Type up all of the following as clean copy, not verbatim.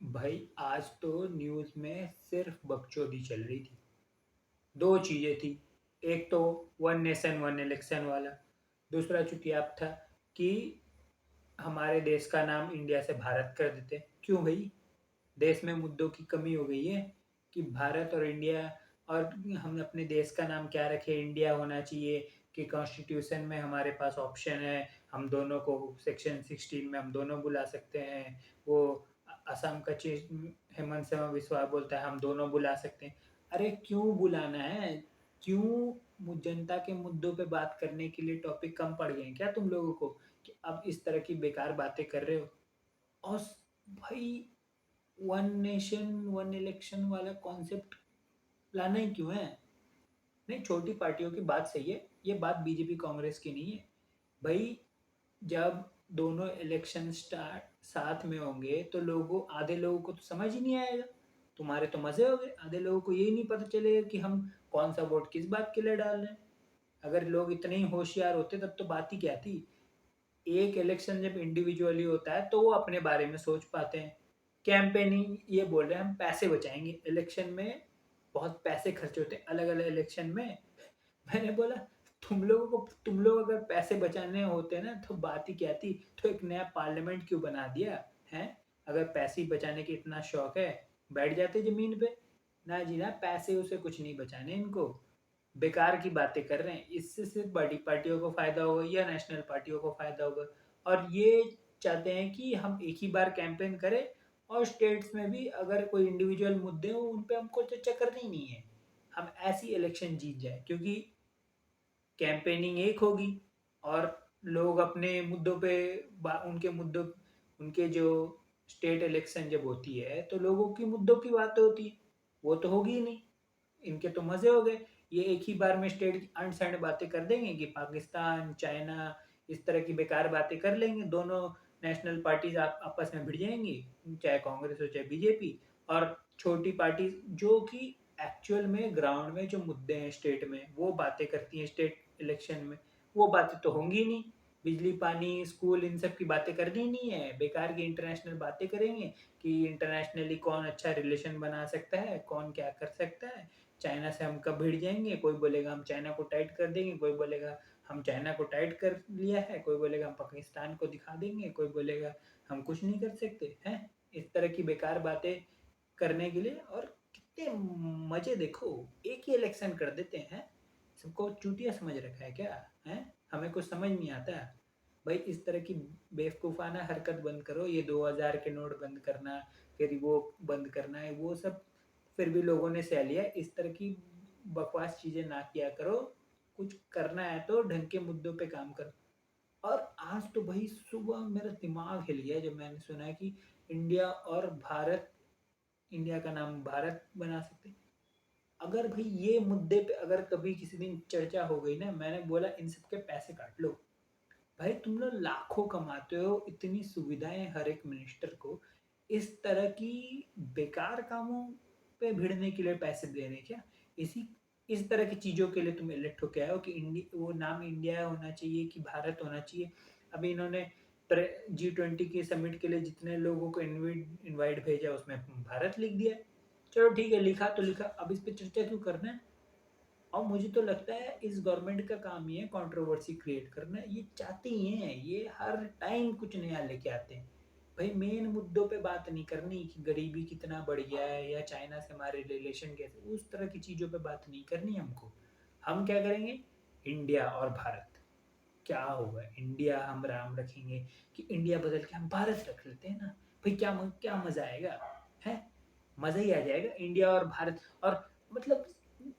भाई आज तो न्यूज़ में सिर्फ बकचोदी चल रही थी। दो चीज़ें थी। एक तो वन नेशन वन इलेक्शन वाला। दूसरा चुतियाप था कि हमारे देश का नाम इंडिया से भारत कर देते। क्यों भाई? देश में मुद्दों की कमी हो गई है कि भारत और इंडिया, और हम अपने देश का नाम क्या रखें, इंडिया होना चाहिए कि कॉन्स्टिट्यूशन में हमारे पास ऑप्शन है, हम दोनों को सेक्शन 16 में हम दोनों बुला सकते हैं। वो असम का चीफ हेमंत सर्मा बिस्वा बोलता है हम दोनों बुला सकते हैं। अरे क्यों बुलाना है? क्यों जनता के मुद्दों पे बात करने के लिए टॉपिक कम पड़ गए हैं क्या तुम लोगों को, कि अब इस तरह की बेकार बातें कर रहे हो? और भाई, वन नेशन वन इलेक्शन वाला कॉन्सेप्ट लाना ही क्यों है? नहीं, छोटी पार्टियों की बात सही है, ये बात बीजेपी कांग्रेस की नहीं है भाई। जब दोनों इलेक्शन स्टार्ट साथ में होंगे तो लोगों आधे लोगों को तो समझ ही नहीं आएगा। तुम्हारे तो मजे हो गए, आधे लोगों को यही नहीं पता चलेगा कि हम कौन सा वोट किस बात के लिए डाल रहे हैं। अगर लोग इतने ही होशियार होते तब तो बात ही क्या थी। एक इलेक्शन जब इंडिविजुअली होता है तो वो अपने बारे में सोच पाते हैं। कैंपेनिंग ये बोल रहे हैं हम पैसे बचाएंगे इलेक्शन में, बहुत पैसे खर्च होते हैं अलग अलग इलेक्शन में। मैंने बोला तुम लोग अगर पैसे बचाने होते ना तो बात ही क्या थी, तो एक नया पार्लियामेंट क्यों बना दिया है? अगर पैसे ही बचाने की इतना शौक है, बैठ जाते जमीन पे। ना जी ना, पैसे उसे कुछ नहीं बचाने इनको। बेकार की बातें कर रहे हैं, इससे सिर्फ बड़ी पार्टियों को फायदा होगा या नेशनल पार्टियों को फायदा होगा। और ये चाहते हैं कि हम एक ही बार कैंपेन करें और स्टेट्स में भी अगर कोई इंडिविजुअल मुद्दे हो उन पे हमको चर्चा करनी ही नहीं है। हम ऐसी इलेक्शन जीत जाए, क्योंकि कैंपेनिंग एक होगी और लोग अपने मुद्दों पे उनके मुद्दों, उनके जो स्टेट इलेक्शन जब होती है तो लोगों की मुद्दों की बात होती है। वो तो होगी ही नहीं। इनके तो मजे हो गए। ये एक ही बार में स्टेट की अंड संड बातें कर देंगे कि पाकिस्तान चाइना इस तरह की बेकार बातें कर लेंगे। दोनों नेशनल पार्टीज आपस में भिड़ जाएंगी, चाहे कांग्रेस हो चाहे बीजेपी। और छोटी पार्टी जो कि एक्चुअल में ग्राउंड में जो मुद्दे हैं स्टेट में वो बातें करती हैं स्टेट इलेक्शन में, वो बातें तो होंगी नहीं। बिजली पानी स्कूल इन सब की बातें करनी ही नहीं है, बेकार की इंटरनेशनल बातें करेंगे कि इंटरनेशनली कौन अच्छा रिलेशन बना सकता है, कौन क्या कर सकता है। चाइना से हम कब भिड़ जाएंगे, कोई बोलेगा हम चाइना को टाइट कर देंगे, कोई बोलेगा हम चाइना को टाइट कर लिया है, कोई बोलेगा हम पाकिस्तान को दिखा देंगे, कोई बोलेगा हम कुछ नहीं कर सकते हैं। इस तरह की बेकार बातें करने के लिए, और कितने मजे देखो, एक ही इलेक्शन कर देते हैं। सबको चूतिया समझ रखा है क्या? है, हमें कुछ समझ नहीं आता। भाई इस तरह की बेवकूफ़ाना हरकत बंद करो। ये 2000 के नोट बंद करना, फिर वो बंद करना है, वो सब फिर भी लोगों ने सह लिया। इस तरह की बकवास चीज़ें ना किया करो। कुछ करना है तो ढंग के मुद्दों पे काम करो। और आज तो भाई सुबह मेरा दिमाग हिल गया जब मैंने सुना कि इंडिया और भारत, इंडिया का नाम भारत बना सकते। अगर भाई ये मुद्दे पे अगर कभी किसी दिन चर्चा हो गई ना, मैंने बोला इन सब के पैसे काट लो। भाई तुम लोग लाखों कमाते हो, इतनी सुविधाएं हर एक मिनिस्टर को, इस तरह की बेकार कामों पे भिड़ने के लिए पैसे दे रहे हैं क्या? इसी इस तरह की चीज़ों के लिए तुम इलेक्ट होके आए हो कि इंडिया, वो नाम इंडिया होना चाहिए कि भारत होना चाहिए। अभी इन्होंने G20 के समिट के लिए जितने लोगों को इनवाइट भेजा उसमें भारत लिख दिया। चलो ठीक है, लिखा तो लिखा, अब इस पे चर्चा क्यों करना है? और मुझे तो लगता है इस गवर्नमेंट का काम ही है कंट्रोवर्सी क्रिएट करना। ये चाहते ही हैं, ये हर टाइम कुछ नया लेके आते हैं। भाई मेन मुद्दों पे बात नहीं करनी कि गरीबी कितना बढ़ गया है या चाइना से हमारे रिलेशन कैसे, उस तरह की चीज़ों पे बात नहीं करनी हमको। हम क्या करेंगे? इंडिया और भारत। क्या होगा, इंडिया हम राम रखेंगे कि इंडिया बदल के हम भारत रख लेते हैं ना? भाई क्या मजा आएगा? है, मजा ही आ जाएगा इंडिया और भारत। और मतलब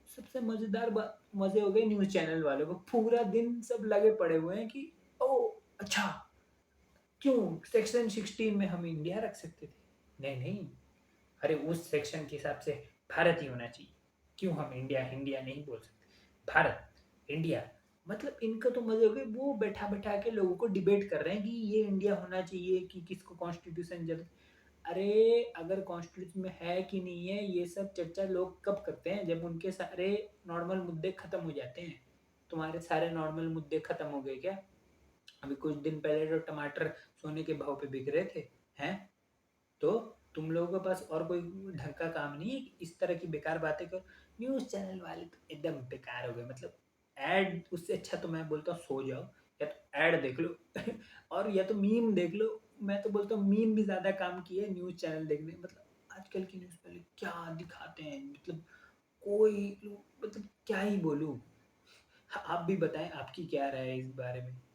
सबसे मजेदार बात, मजे हो गए न्यूज चैनल वालों को, पूरा दिन सब लगे पड़े हुए हैं कि ओ अच्छा, क्यों सेक्शन 16 में हम इंडिया रख सकते थे? नहीं नहीं, अरे उस सेक्शन के हिसाब से भारत ही होना चाहिए। क्यों हम इंडिया इंडिया नहीं बोल सकते? भारत इंडिया। मतलब इनका तो मजे हो गए, वो बैठा बैठा के लोगों को डिबेट कर रहे हैं कि ये इंडिया होना चाहिए कि किसको कॉन्स्टिट्यूशन जब। अरे अगर कॉन्स्टिट्यूशन में है कि नहीं है, ये सब चर्चा लोग कब करते हैं? जब उनके सारे नॉर्मल मुद्दे खत्म हो जाते हैं। तुम्हारे सारे नॉर्मल मुद्दे खत्म हो गए क्या? अभी कुछ दिन पहले तो टमाटर सोने के भाव पे बिक रहे थे हैं। तो तुम लोगों के पास और कोई ढंग का काम नहीं है कि इस तरह की बेकार बातें करो। न्यूज़ चैनल वाले तो एकदम बेकार हो गए, मतलब ऐड, उससे अच्छा तो मैं बोलता हूँ सो जाओ, या तो ऐड देख लो और या तो मीम देख लो। मैं तो बोलता हूँ मीम भी ज़्यादा काम किए न्यूज़ चैनल देखने, मतलब आजकल की न्यूज़ वाले क्या दिखाते हैं, मतलब कोई, मतलब क्या ही बोलूँ। आप भी बताएँ, आपकी क्या राय है इस बारे में?